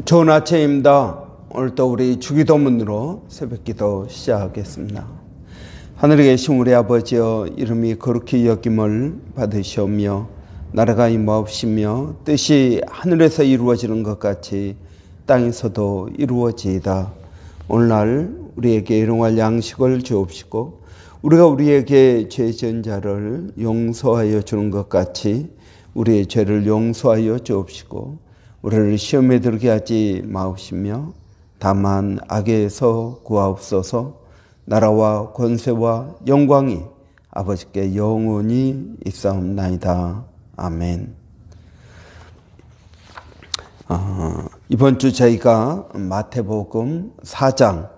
좋은 아침입니다. 오늘도 우리 주기도문으로 새벽기도 시작하겠습니다. 하늘에 계신 우리 아버지여, 이름이 거룩히 여김을 받으시오며 나라가 임하옵시며 뜻이 하늘에서 이루어지는 것 같이 땅에서도 이루어지이다. 오늘날 우리에게 일용할 양식을 주옵시고 우리가 우리에게 죄 지은 자를 용서하여 주는 것 같이 우리의 죄를 용서하여 주옵시고 우리를 시험에 들게 하지 마옵시며 다만 악에서 구하옵소서. 나라와 권세와 영광이 아버지께 영원히 있사옵나이다. 아멘. 이번 주 저희가 마태복음 4장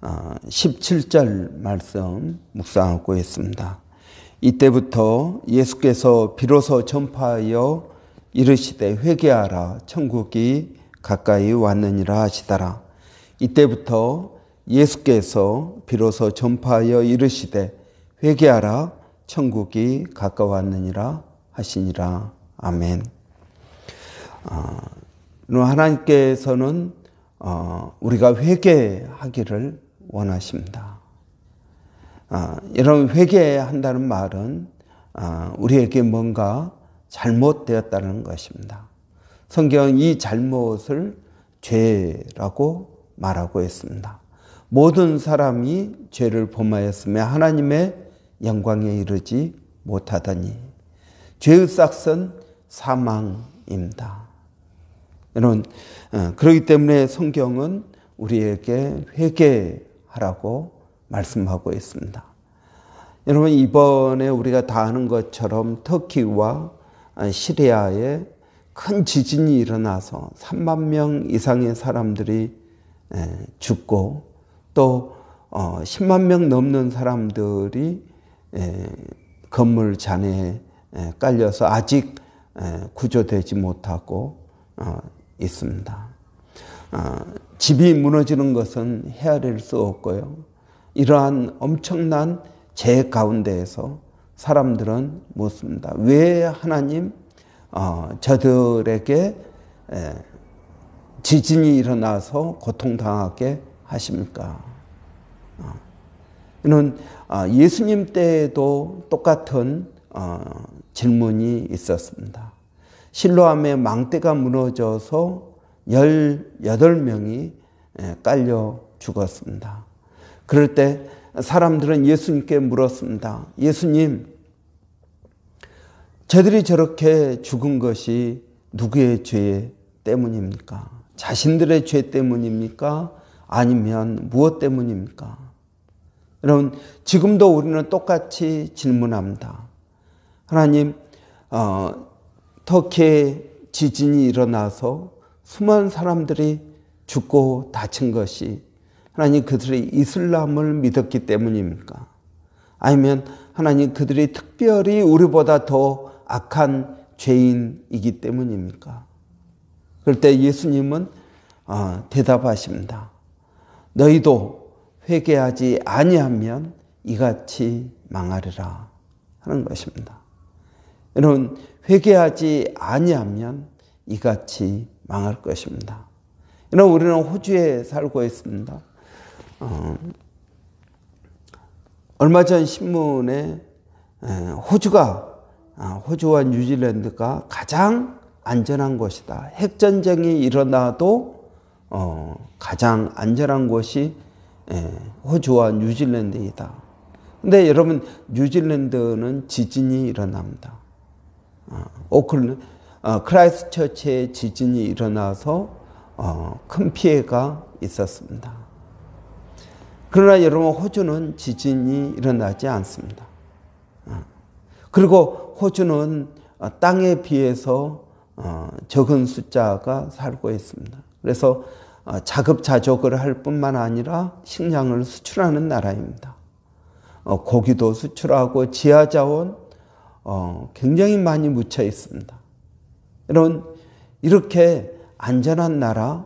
17절 말씀 묵상하고 있습니다. 이때부터 예수께서 비로소 전파하여 이르시되 회개하라, 천국이 가까이 왔느니라 하시더라. 이때부터 예수께서 비로소 전파하여 이르시되 회개하라, 천국이 가까웠느니라 하시니라. 아멘. 하나님께서는 우리가 회개하기를 원하십니다. 이런 회개한다는 말은 우리에게 뭔가 잘못되었다는 것입니다. 성경은 이 잘못을 죄라고 말하고 있습니다. 모든 사람이 죄를 범하였으며 하나님의 영광에 이르지 못하더니 죄의 싹은 사망입니다. 여러분, 그렇기 때문에 성경은 우리에게 회개하라고 말씀하고 있습니다. 여러분, 이번에 우리가 다 아는 것처럼 터키와 시리아에 큰 지진이 일어나서 3만 명 이상의 사람들이 죽고 또 10만 명 넘는 사람들이 건물 잔해에 깔려서 아직 구조되지 못하고 있습니다. 집이 무너지는 것은 헤아릴 수 없고요. 이러한 엄청난 재해 가운데에서 사람들은 묻습니다. 왜 하나님 저들에게 지진이 일어나서 고통당하게 하십니까? 이는 예수님 때에도 똑같은 질문이 있었습니다. 실로암의 망대가 무너져서 18명이 깔려 죽었습니다. 그럴 때 사람들은 예수님께 물었습니다. 예수님, 저들이 저렇게 죽은 것이 누구의 죄 때문입니까? 자신들의 죄 때문입니까? 아니면 무엇 때문입니까? 여러분, 지금도 우리는 똑같이 질문합니다. 하나님, 터키에 지진이 일어나서 수많은 사람들이 죽고 다친 것이 하나님 그들이 이슬람을 믿었기 때문입니까? 아니면 하나님 그들이 특별히 우리보다 더 악한 죄인이기 때문입니까? 그럴 때 예수님은 대답하십니다. 너희도 회개하지 아니하면 이같이 망하리라 하는 것입니다. 여러분, 회개하지 아니하면 이같이 망할 것입니다. 여러분, 우리는 호주에 살고 있습니다. 얼마 전 신문에 호주와 뉴질랜드가 가장 안전한 곳이다. 핵전쟁이 일어나도 가장 안전한 곳이 호주와 뉴질랜드이다. 근데 여러분, 뉴질랜드는 지진이 일어납니다. 크라이스트처치에 지진이 일어나서 큰 피해가 있었습니다. 그러나 여러분, 호주는 지진이 일어나지 않습니다. 그리고 호주는 땅에 비해서 적은 숫자가 살고 있습니다. 그래서 자급자족을 할 뿐만 아니라 식량을 수출하는 나라입니다. 고기도 수출하고 지하자원 굉장히 많이 묻혀 있습니다. 여러분, 이렇게 안전한 나라,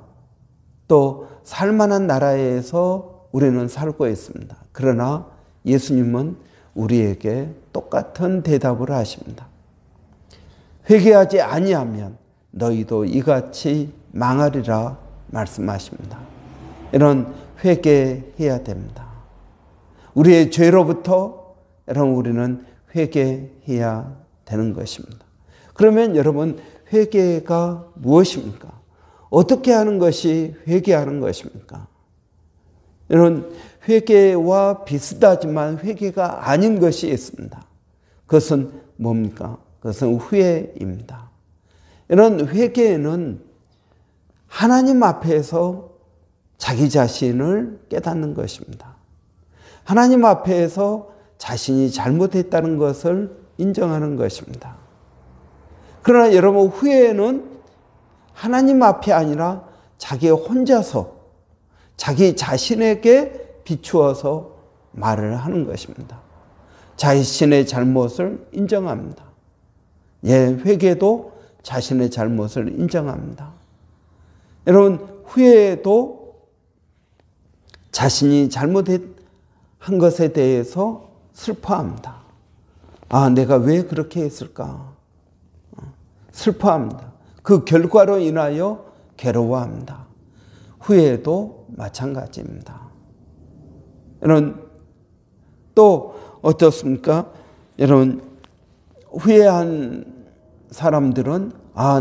또 살만한 나라에서 우리는 살고 있습니다. 그러나 예수님은 우리에게 똑같은 대답을 하십니다. 회개하지 아니하면 너희도 이같이 망하리라 말씀하십니다. 이런 회개해야 됩니다. 우리의 죄로부터 여러분 우리는 회개해야 되는 것입니다. 그러면 여러분 회개가 무엇입니까? 어떻게 하는 것이 회개하는 것입니까? 여러분 회개와 비슷하지만 회개가 아닌 것이 있습니다. 그것은 뭡니까? 그것은 후회입니다. 이런 회개는 하나님 앞에서 자기 자신을 깨닫는 것입니다. 하나님 앞에서 자신이 잘못했다는 것을 인정하는 것입니다. 그러나 여러분 후회는 하나님 앞이 아니라 자기 혼자서 자기 자신에게 비추어서 말을 하는 것입니다. 자신의 잘못을 인정합니다. 회개도 자신의 잘못을 인정합니다. 여러분 후회도 자신이 잘못한 것에 대해서 슬퍼합니다. 내가 왜 그렇게 했을까? 슬퍼합니다. 그 결과로 인하여 괴로워합니다. 후회도 마찬가지입니다. 여러분 또 어떻습니까? 여러분 후회한 사람들은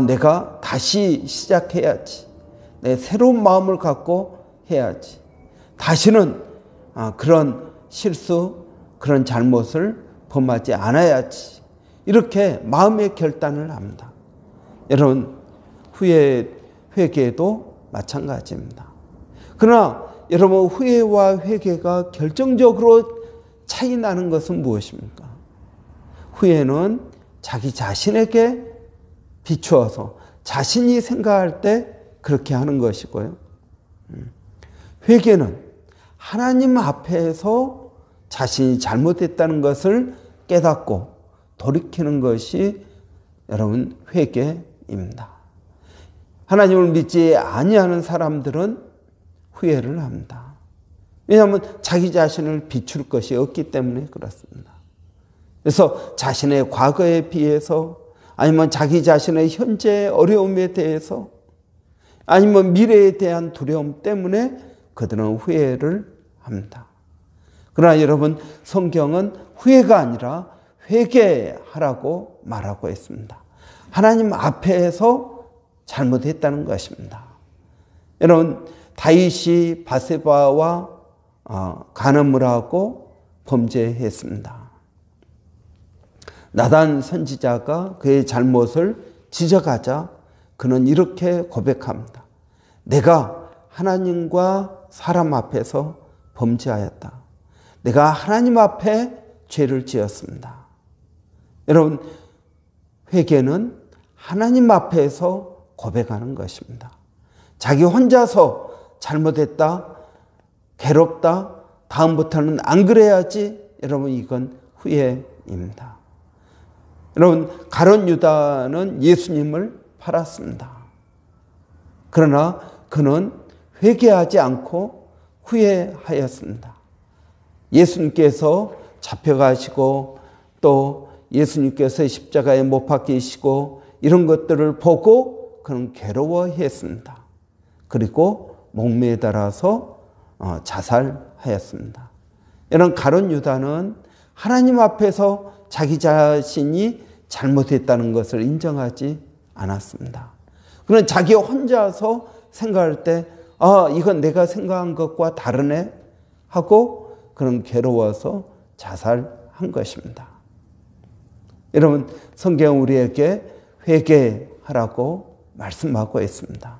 내가 다시 시작해야지. 내 새로운 마음을 갖고 해야지. 다시는 그런 실수, 그런 잘못을 범하지 않아야지. 이렇게 마음의 결단을 합니다. 여러분 회개도 마찬가지입니다. 그러나 여러분 후회와 회개가 결정적으로 차이 나는 것은 무엇입니까? 후회는 자기 자신에게 비추어서 자신이 생각할 때 그렇게 하는 것이고요. 회개는 하나님 앞에서 자신이 잘못했다는 것을 깨닫고 돌이키는 것이 여러분 회개입니다. 하나님을 믿지 아니하는 사람들은 후회를 합니다. 왜냐하면 자기 자신을 비출 것이 없기 때문에 그렇습니다. 그래서 자신의 과거에 비해서 아니면 자기 자신의 현재 어려움에 대해서 아니면 미래에 대한 두려움 때문에 그들은 후회를 합니다. 그러나 여러분 성경은 후회가 아니라 회개하라고 말하고 있습니다. 하나님 앞에서 잘못했다는 것입니다. 여러분 다윗이 바세바와 간음을 하고 범죄했습니다. 나단 선지자가 그의 잘못을 지적하자 그는 이렇게 고백합니다. 내가 하나님과 사람 앞에서 범죄하였다. 내가 하나님 앞에 죄를 지었습니다. 여러분 회개는 하나님 앞에서 고백하는 것입니다. 자기 혼자서 잘못했다, 괴롭다, 다음부터는 안 그래야지. 여러분 이건 후회입니다. 여러분 가룟 유다는 예수님을 팔았습니다. 그러나 그는 회개하지 않고 후회하였습니다. 예수님께서 잡혀가시고 또 예수님께서 십자가에 못 박히시고 이런 것들을 보고 그는 괴로워했습니다. 그리고 목매달아서 자살하였습니다. 이런 가룟 유다는 하나님 앞에서 자기 자신이 잘못했다는 것을 인정하지 않았습니다. 그는 자기 혼자서 생각할 때 이건 내가 생각한 것과 다르네 하고 그는 괴로워서 자살한 것입니다. 여러분 성경 우리에게 회개하라고 말씀하고 있습니다.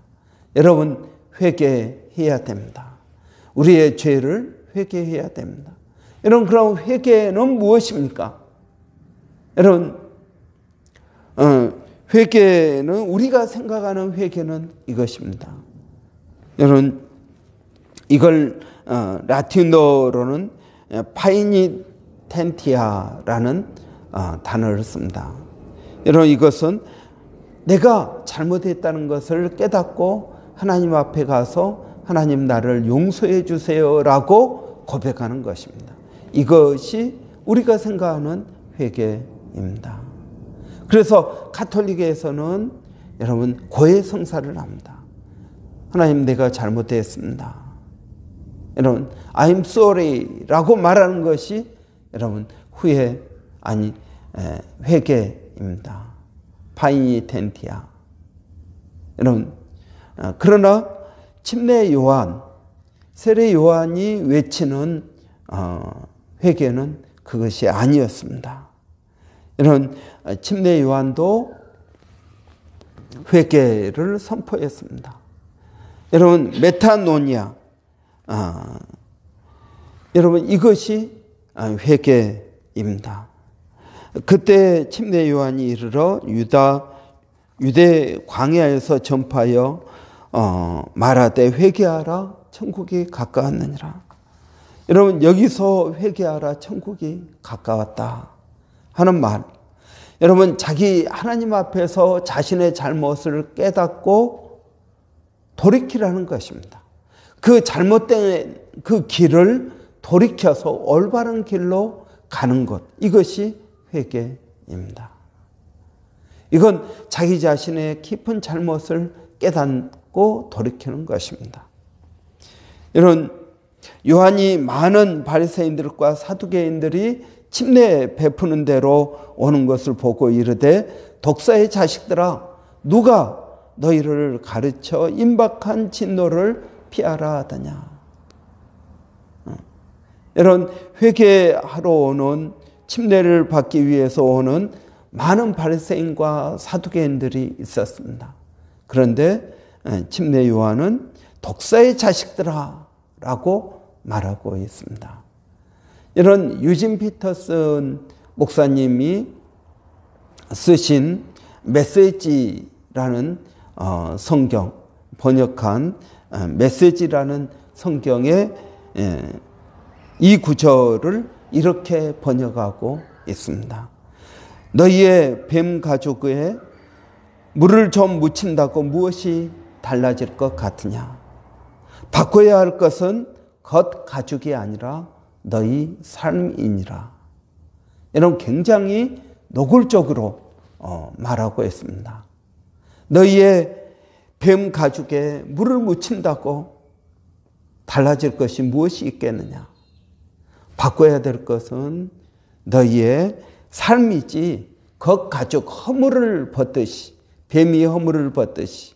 여러분 회개해야 됩니다. 우리의 죄를 회개해야 됩니다. 여러분 그럼 회개는 무엇입니까? 여러분 회개는 우리가 생각하는 회개는 이것입니다. 여러분 이걸 라틴어로는 파이니텐티아라는 단어를 씁니다. 여러분 이것은 내가 잘못했다는 것을 깨닫고 하나님 앞에 가서 하나님 나를 용서해 주세요라고 고백하는 것입니다. 이것이 우리가 생각하는 회개입니다. 그래서 가톨릭에서는 여러분 고해 성사를 합니다. 하나님 내가 잘못했습니다. 여러분 I'm sorry라고 말하는 것이 여러분 후회 아니 회개입니다. 파이니텐티아. 여러분 그러나 침례 요한 세례 요한이 외치는 회개는 그것이 아니었습니다. 이런 침례 요한도 회개를 선포했습니다. 여러분 메타노니아 여러분 이것이 회개입니다. 그때 침례 요한이 이르러 유대 광야에서 전파하여 말하되 회개하라 천국이 가까웠느니라. 여러분 여기서 회개하라 천국이 가까웠다 하는 말, 여러분 자기 하나님 앞에서 자신의 잘못을 깨닫고 돌이키라는 것입니다. 그 잘못된 그 길을 돌이켜서 올바른 길로 가는 것, 이것이 회개입니다. 이건 자기 자신의 깊은 잘못을 깨닫고 돌이키는 것입니다. 이런 요한이 많은 바리새인들과 사두개인들이 침례 베푸는 대로 오는 것을 보고 이르되 독사의 자식들아 누가 너희를 가르쳐 임박한 진노를 피하라 하더냐. 이런 회개하러 오는 침례를 받기 위해서 오는 많은 바리새인과 사두개인들이 있었습니다. 그런데 침례 요한은 독사의 자식들아 라고 말하고 있습니다. 이런 유진 피터슨 목사님이 쓰신 메시지라는 성경, 번역한 메시지라는 성경에 이 구절을 이렇게 번역하고 있습니다. 너희의 뱀 가죽에 물을 좀 묻힌다고 무엇이 달라질 것 같으냐? 바꿔야 할 것은 겉 가죽이 아니라 너희 삶이니라. 이런 굉장히 노골적으로 말하고 있습니다. 너희의 뱀 가죽에 물을 묻힌다고 달라질 것이 무엇이 있겠느냐? 바꿔야 될 것은 너희의 삶이지 겉 가죽 허물을 벗듯이, 뱀이 허물을 벗듯이.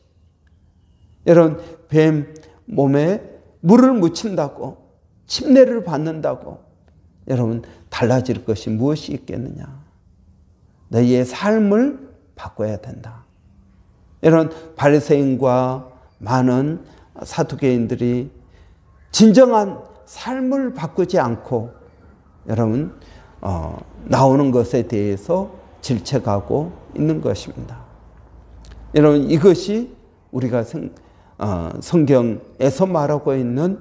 여러분 뱀 몸에 물을 묻힌다고, 침례를 받는다고 여러분 달라질 것이 무엇이 있겠느냐? 너희의 삶을 바꿔야 된다. 이런 바리새인과 많은 사두개인들이 진정한 삶을 바꾸지 않고 여러분 나오는 것에 대해서 질책하고 있는 것입니다. 여러분 이것이 우리가 성경에서 말하고 있는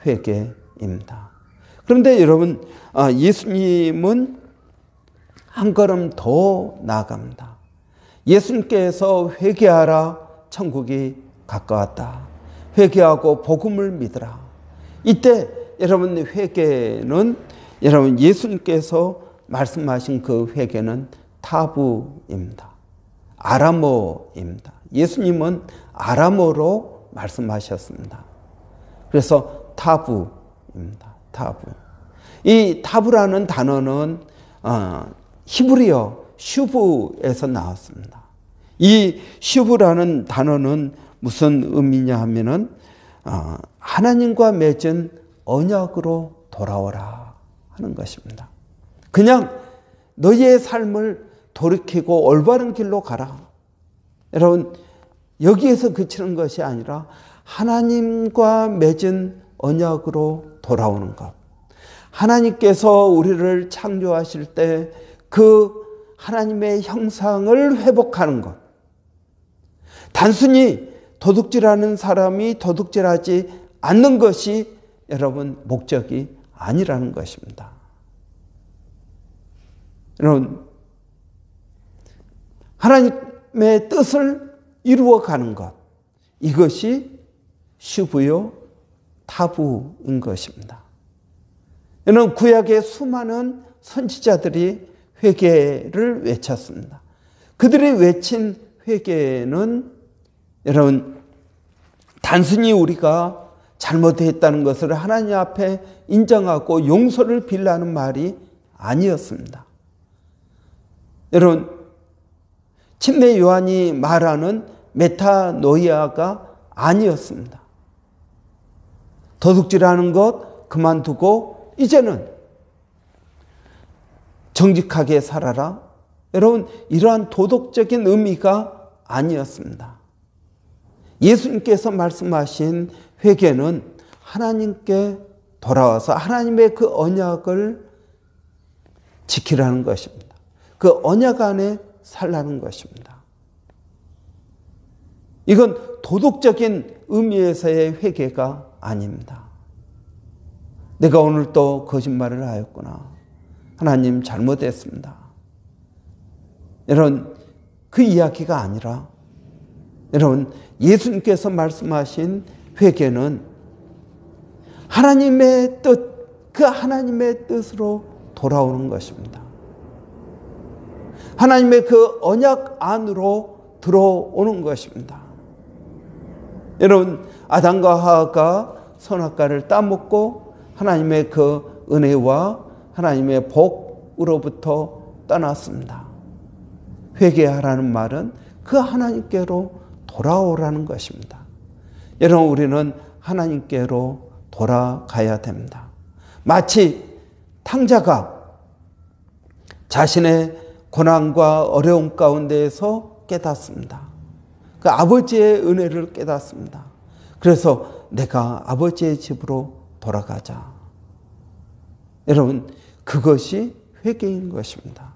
회개입니다. 그런데 여러분 예수님은 한 걸음 더 나아갑니다. 예수님께서 회개하라 천국이 가까웠다. 회개하고 복음을 믿으라. 이때 여러분 회개는 여러분 예수님께서 말씀하신 그 회개는 타부입니다. 아람어입니다. 예수님은 아람어로 말씀하셨습니다. 그래서 타부입니다. 타부. 이 타부라는 단어는 히브리어 슈브에서 나왔습니다. 이 슈브라는 단어는 무슨 의미냐 하면은 하나님과 맺은 언약으로 돌아오라 하는 것입니다. 그냥 너희의 삶을 돌이키고 올바른 길로 가라. 여러분 여기에서 그치는 것이 아니라 하나님과 맺은 언약으로 돌아오는 것. 하나님께서 우리를 창조하실 때 그 하나님의 형상을 회복하는 것. 단순히 도둑질하는 사람이 도둑질하지 않는 것이 여러분 목적이 아니라는 것입니다. 여러분 하나님의 뜻을 이루어가는 것, 이것이 슈브요 타부인 것입니다. 여러분 구약의 수많은 선지자들이 회개를 외쳤습니다. 그들이 외친 회개는 여러분 단순히 우리가 잘못했다는 것을 하나님 앞에 인정하고 용서를 빌라는 말이 아니었습니다. 여러분, 침례 요한이 말하는 메타노이아가 아니었습니다. 도둑질하는 것 그만두고 이제는 정직하게 살아라. 여러분, 이러한 도덕적인 의미가 아니었습니다. 예수님께서 말씀하신 회개는 하나님께 돌아와서 하나님의 그 언약을 지키라는 것입니다. 그 언약 안에 살라는 것입니다. 이건 도덕적인 의미에서의 회개가 아닙니다. 내가 오늘 또 거짓말을 하였구나. 하나님 잘못했습니다. 여러분, 그 이야기가 아니라 여러분, 예수님께서 말씀하신 회개는 하나님의 뜻, 그 하나님의 뜻으로 돌아오는 것입니다. 하나님의 그 언약 안으로 들어오는 것입니다. 여러분, 아담과 하와가 선악과를 따먹고 하나님의 그 은혜와 하나님의 복으로부터 떠났습니다. 회개하라는 말은 그 하나님께로 돌아오라는 것입니다. 여러분, 우리는 하나님께로 돌아가야 됩니다. 마치 탕자가 자신의 고난과 어려움 가운데에서 깨닫습니다. 그 아버지의 은혜를 깨닫습니다. 그래서 내가 아버지의 집으로 돌아가자. 여러분, 그것이 회개인 것입니다.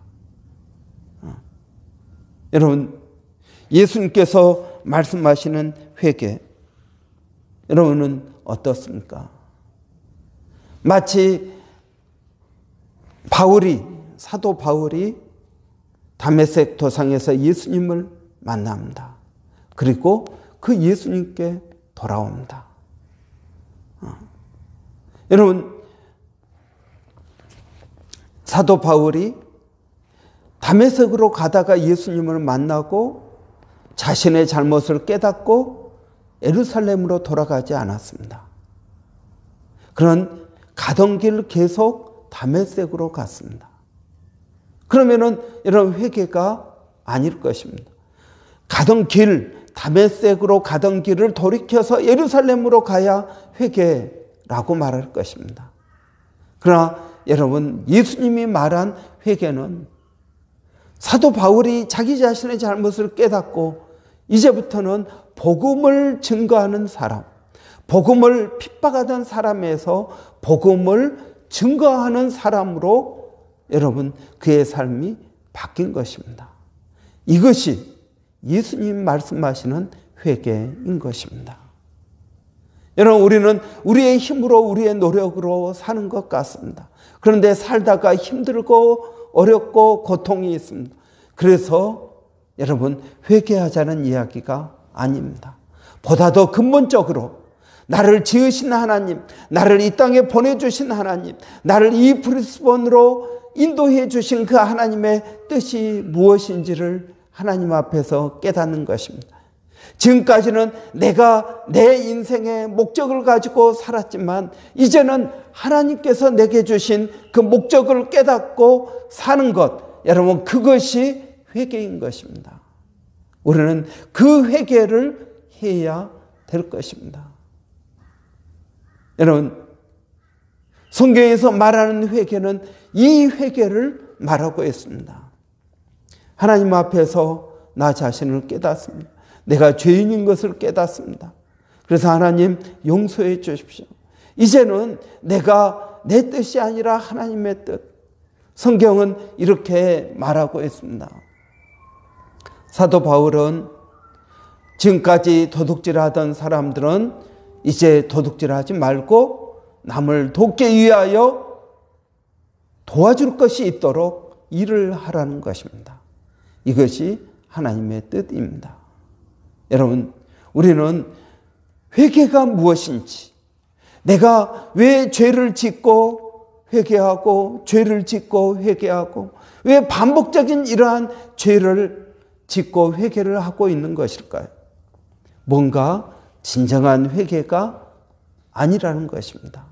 여러분, 예수님께서 말씀하시는 회개, 여러분은 어떻습니까? 마치 사도 바울이 다메섹 도상에서 예수님을 만납니다. 그리고 그 예수님께 돌아옵니다. 여러분, 사도 바울이 다메섹으로 가다가 예수님을 만나고 자신의 잘못을 깨닫고 예루살렘으로 돌아가지 않았습니다. 그런 가던 길 계속 다메섹으로 갔습니다. 그러면은 여러분, 회개가 아닐 것입니다. 가던 길, 다메섹으로 가던 길을 돌이켜서 예루살렘으로 가야 회개라고 말할 것입니다. 그러나 여러분, 예수님이 말한 회개는 사도 바울이 자기 자신의 잘못을 깨닫고 이제부터는 복음을 증거하는 사람, 복음을 핍박하던 사람에서 복음을 증거하는 사람으로 여러분, 그의 삶이 바뀐 것입니다. 이것이 예수님 말씀하시는 회개인 것입니다. 여러분, 우리는 우리의 힘으로 우리의 노력으로 사는 것 같습니다. 그런데 살다가 힘들고 어렵고 고통이 있습니다. 그래서 여러분, 회개하자는 이야기가 아닙니다. 보다 더 근본적으로 나를 지으신 하나님, 나를 이 땅에 보내주신 하나님, 나를 이 브리스번으로 인도해 주신 그 하나님의 뜻이 무엇인지를 하나님 앞에서 깨닫는 것입니다. 지금까지는 내가 내 인생의 목적을 가지고 살았지만 이제는 하나님께서 내게 주신 그 목적을 깨닫고 사는 것, 여러분, 그것이 회개인 것입니다. 우리는 그 회개를 해야 될 것입니다. 여러분, 성경에서 말하는 회개는 이 회개를 말하고 있습니다. 하나님 앞에서 나 자신을 깨닫습니다. 내가 죄인인 것을 깨닫습니다. 그래서 하나님, 용서해 주십시오. 이제는 내가 내 뜻이 아니라 하나님의 뜻. 성경은 이렇게 말하고 있습니다. 사도 바울은 지금까지 도둑질하던 사람들은 이제 도둑질하지 말고 남을 돕기 위하여 도와줄 것이 있도록 일을 하라는 것입니다. 이것이 하나님의 뜻입니다. 여러분, 우리는 회개가 무엇인지, 내가 왜 죄를 짓고 회개하고 죄를 짓고 회개하고 왜 반복적인 이러한 죄를 짓고 회개를 하고 있는 것일까요? 뭔가 진정한 회개가 아니라는 것입니다.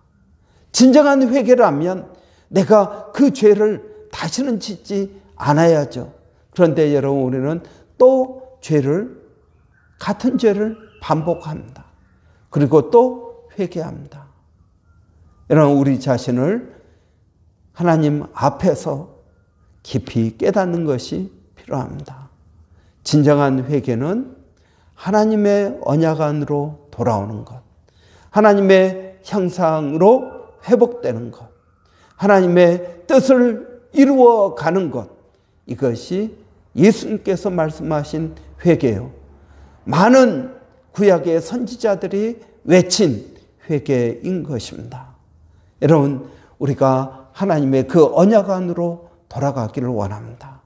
진정한 회개라면 내가 그 죄를 다시는 짓지 않아야죠. 그런데 여러분, 우리는 또 같은 죄를 반복합니다. 그리고 또 회개합니다. 여러분, 우리 자신을 하나님 앞에서 깊이 깨닫는 것이 필요합니다. 진정한 회개는 하나님의 언약 안으로 돌아오는 것, 하나님의 형상으로 회복되는 것, 하나님의 뜻을 이루어가는 것, 이것이 예수님께서 말씀하신 회개요. 많은 구약의 선지자들이 외친 회개인 것입니다. 여러분, 우리가 하나님의 그 언약 안으로 돌아가기를 원합니다.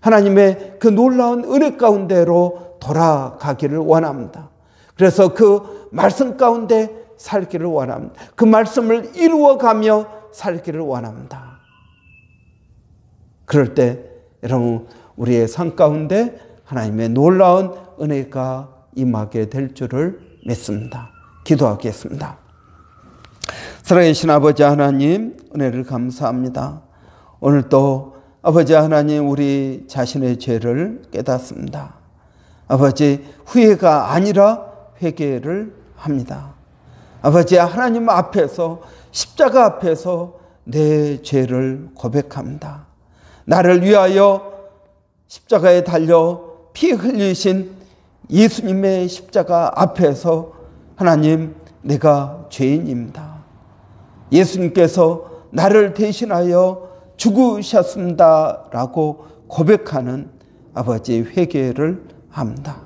하나님의 그 놀라운 은혜 가운데로 돌아가기를 원합니다. 그래서 그 말씀 가운데 살기를 원합니다. 그 말씀을 이루어가며 살기를 원합니다. 그럴 때 여러분, 우리의 삶 가운데 하나님의 놀라운 은혜가 임하게 될 줄을 믿습니다. 기도하겠습니다. 살아계신 아버지 하나님, 은혜를 감사합니다. 오늘도 아버지 하나님, 우리 자신의 죄를 깨닫습니다. 아버지, 후회가 아니라 회개를 합니다. 아버지, 하나님 앞에서, 십자가 앞에서 내 죄를 고백합니다. 나를 위하여 십자가에 달려 피 흘리신 예수님의 십자가 앞에서 하나님, 내가 죄인입니다. 예수님께서 나를 대신하여 죽으셨습니다라고 고백하는 아버지 회개를 합니다.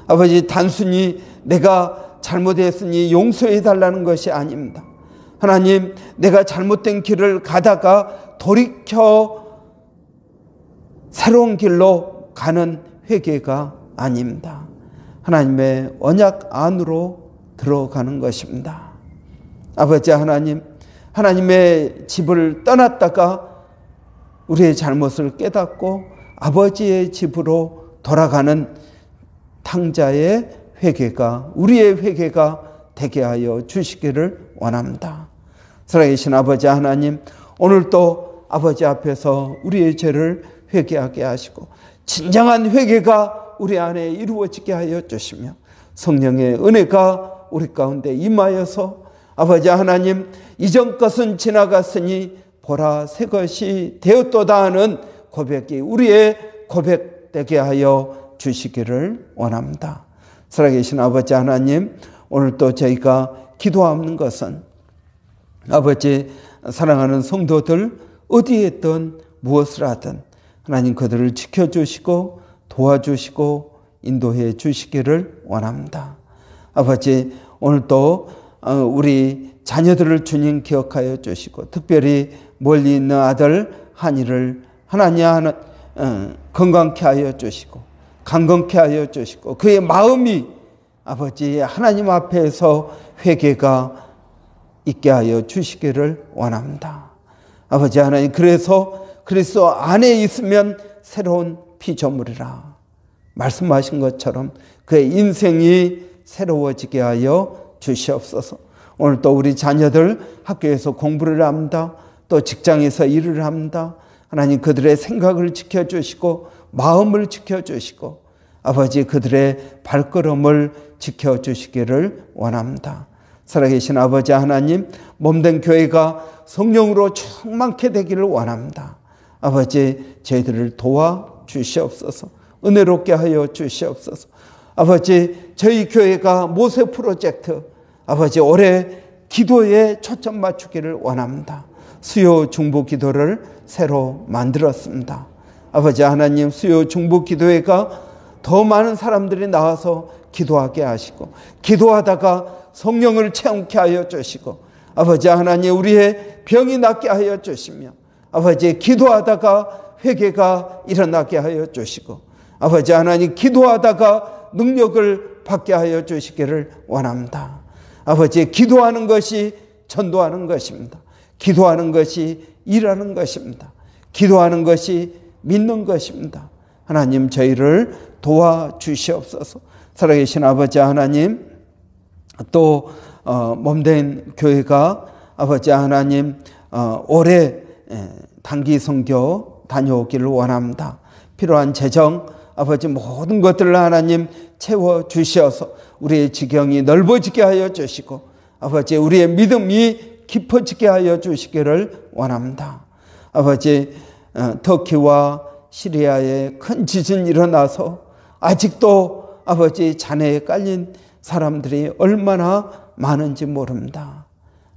아버지, 단순히 내가 잘못했으니 용서해 달라는 것이 아닙니다. 하나님, 내가 잘못된 길을 가다가 돌이켜 새로운 길로 가는 회개가 아닙니다. 하나님의 언약 안으로 들어가는 것입니다. 아버지 하나님, 하나님의 집을 떠났다가 우리의 잘못을 깨닫고 아버지의 집으로 돌아가는 탕자의 회개가, 우리의 회개가 되게 하여 주시기를 원합니다. 살아계신 아버지 하나님, 오늘도 아버지 앞에서 우리의 죄를 회개하게 하시고 진정한 회개가 우리 안에 이루어지게 하여 주시며 성령의 은혜가 우리 가운데 임하여서 아버지 하나님, 이전 것은 지나갔으니 보라 새 것이 되었도다 하는 고백이 우리의 고백되게 하여 주시기를 원합니다. 살아계신 아버지 하나님, 오늘도 저희가 기도하는 것은 아버지, 사랑하는 성도들 어디에 있든 무엇을 하든 하나님 그들을 지켜주시고 도와주시고 인도해 주시기를 원합니다. 아버지, 오늘도 우리 자녀들을 주님 기억하여 주시고 특별히 멀리 있는 아들 한이를 하나님 건강케 하여 주시고 강건케 하여 주시고 그의 마음이 아버지 하나님 앞에서 회개가 있게 하여 주시기를 원합니다. 아버지 하나님, 그래서 그리스도 안에 있으면 새로운 피조물이라 말씀하신 것처럼 그의 인생이 새로워지게 하여 주시옵소서. 오늘 또 우리 자녀들 학교에서 공부를 합니다. 또 직장에서 일을 합니다. 하나님, 그들의 생각을 지켜주시고 마음을 지켜주시고 아버지, 그들의 발걸음을 지켜주시기를 원합니다. 살아계신 아버지 하나님, 몸된 교회가 성령으로 충만케 되기를 원합니다. 아버지, 저희들을 도와주시옵소서. 은혜롭게 하여 주시옵소서. 아버지, 저희 교회가 모세 프로젝트 아버지 올해 기도에 초점 맞추기를 원합니다. 수요 중보 기도를 새로 만들었습니다. 아버지 하나님, 수요 중보 기도회가 더 많은 사람들이 나와서 기도하게 하시고 기도하다가 성령을 체험케 하여 주시고 아버지 하나님, 우리의 병이 낫게 하여 주시며 아버지, 기도하다가 회개가 일어나게 하여 주시고 아버지 하나님, 기도하다가 능력을 받게 하여 주시기를 원합니다. 아버지, 기도하는 것이 전도하는 것입니다. 기도하는 것이 일하는 것입니다. 기도하는 것이 믿는 것입니다. 하나님, 저희를 도와주시옵소서. 살아계신 아버지 하나님, 또 몸된 교회가 아버지 하나님 올해 단기 선교 다녀오기를 원합니다. 필요한 재정 아버지 모든 것들을 하나님 채워 주셔서 우리의 지경이 넓어지게 하여 주시고 아버지 우리의 믿음이 깊어지게 하여 주시기를 원합니다. 아버지 터키와 시리아에 큰 지진이 일어나서 아직도 아버지 잔해에 깔린 사람들이 얼마나 많은지 모릅니다.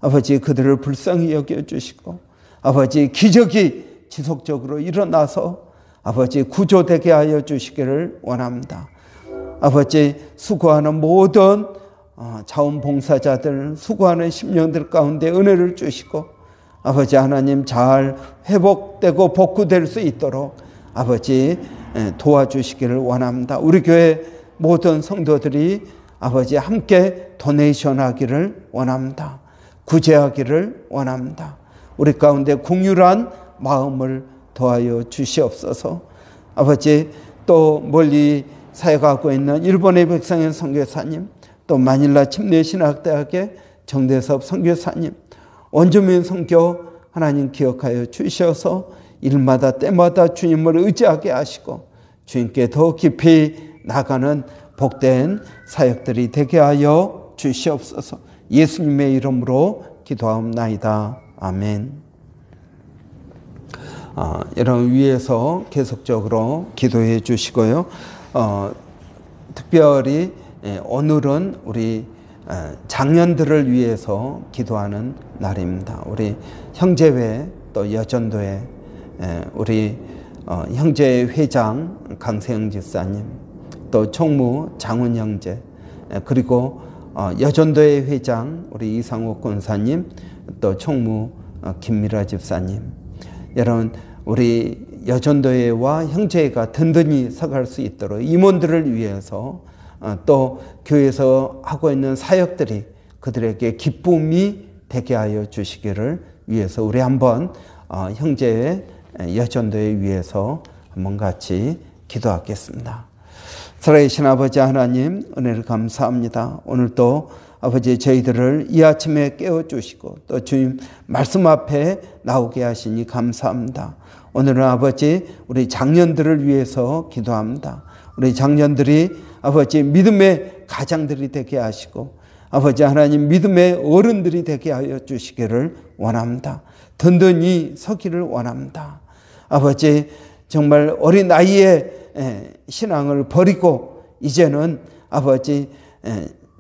아버지 그들을 불쌍히 여겨주시고 아버지 기적이 지속적으로 일어나서 아버지 구조되게 하여 주시기를 원합니다. 아버지 수고하는 모든 자원봉사자들 수고하는 심령들 가운데 은혜를 주시고 아버지 하나님 잘 회복되고 복구될 수 있도록 아버지 도와주시기를 원합니다. 우리 교회 모든 성도들이 아버지 함께 도네이션 하기를 원합니다. 구제하기를 원합니다. 우리 가운데 긍휼한 마음을 더하여 주시옵소서. 아버지 또 멀리 사역하고 있는 일본의 백상현 선교사님, 또 마닐라 침례신학대학의 정대섭 선교사님, 원주민 선교 하나님 기억하여 주셔서 일마다 때마다 주님을 의지하게 하시고 주님께 더 깊이 나가는 복된 사역들이 되게 하여 주시옵소서. 예수님의 이름으로 기도하옵나이다. 아멘. 여러분 위에서 계속적으로 기도해 주시고요. 특별히 오늘은 우리 장년들을 위해서 기도하는 날입니다. 우리 형제회 또 여전도회 우리 형제회 회장 강세영 집사님, 또 총무 장훈 형제, 그리고 여전도회 회장 우리 이상욱 권사님, 또 총무 김미라 집사님, 여러분 우리 여전도회와 형제회가 든든히 서갈 수 있도록 임원들을 위해서 또 교회에서 하고 있는 사역들이 그들에게 기쁨이 되게 하여 주시기를 위해서 우리 한번 형제회 여전도회 위해서 한번 같이 기도하겠습니다. 살아계신 아버지 하나님 은혜를 감사합니다. 오늘도 아버지 저희들을 이 아침에 깨워주시고 또 주님 말씀 앞에 나오게 하시니 감사합니다. 오늘은 아버지 우리 장년들을 위해서 기도합니다. 우리 장년들이 아버지 믿음의 가장들이 되게 하시고 아버지 하나님 믿음의 어른들이 되게 하여 주시기를 원합니다. 든든히 서기를 원합니다. 아버지 정말 어린 나이에 신앙을 버리고 이제는 아버지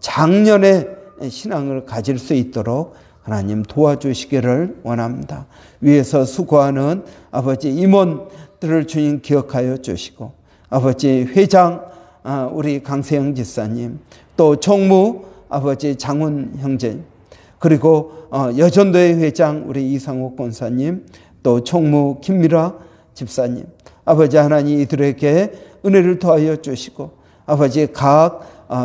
장년의 신앙을 가질 수 있도록 하나님 도와주시기를 원합니다. 위에서 수고하는 아버지 임원들을 주님 기억하여 주시고 아버지 회장 우리 강세영 집사님, 또 총무 아버지 장훈 형제, 그리고 여전도회 회장 우리 이상욱 권사님, 또 총무 김미라 집사님, 아버지 하나님 이들에게 은혜를 더하여 주시고 아버지 각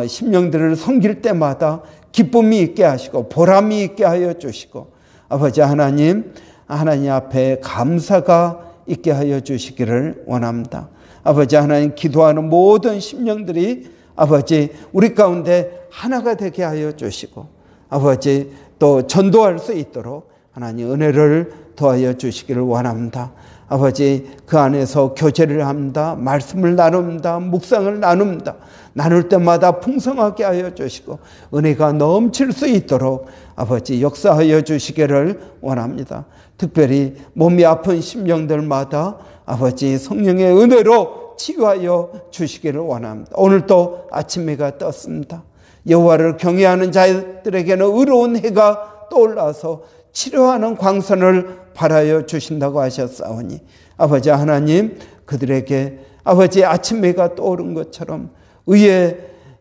심령들을 섬길 때마다 기쁨이 있게 하시고 보람이 있게 하여 주시고 아버지 하나님 앞에 감사가 있게 하여 주시기를 원합니다. 아버지 하나님 기도하는 모든 심령들이 아버지 우리 가운데 하나가 되게 하여 주시고 아버지 또 전도할 수 있도록 하나님 은혜를 더하여 주시기를 원합니다. 아버지 그 안에서 교제를 합니다. 말씀을 나눕니다. 묵상을 나눕니다. 나눌 때마다 풍성하게 하여 주시고 은혜가 넘칠 수 있도록 아버지 역사하여 주시기를 원합니다. 특별히 몸이 아픈 심령들마다 아버지 성령의 은혜로 치유하여 주시기를 원합니다. 오늘도 아침 해가 떴습니다. 여호와를 경외하는 자들에게는 의로운 해가 떠올라서 치료하는 광선을 발하여 주신다고 하셨사오니 아버지 하나님 그들에게 아버지 아침 해가 떠오른 것처럼 의의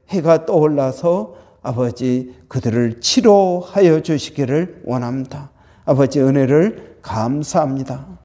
해가 떠올라서 아버지 그들을 치료하여 주시기를 원합니다. 아버지 은혜를 감사합니다.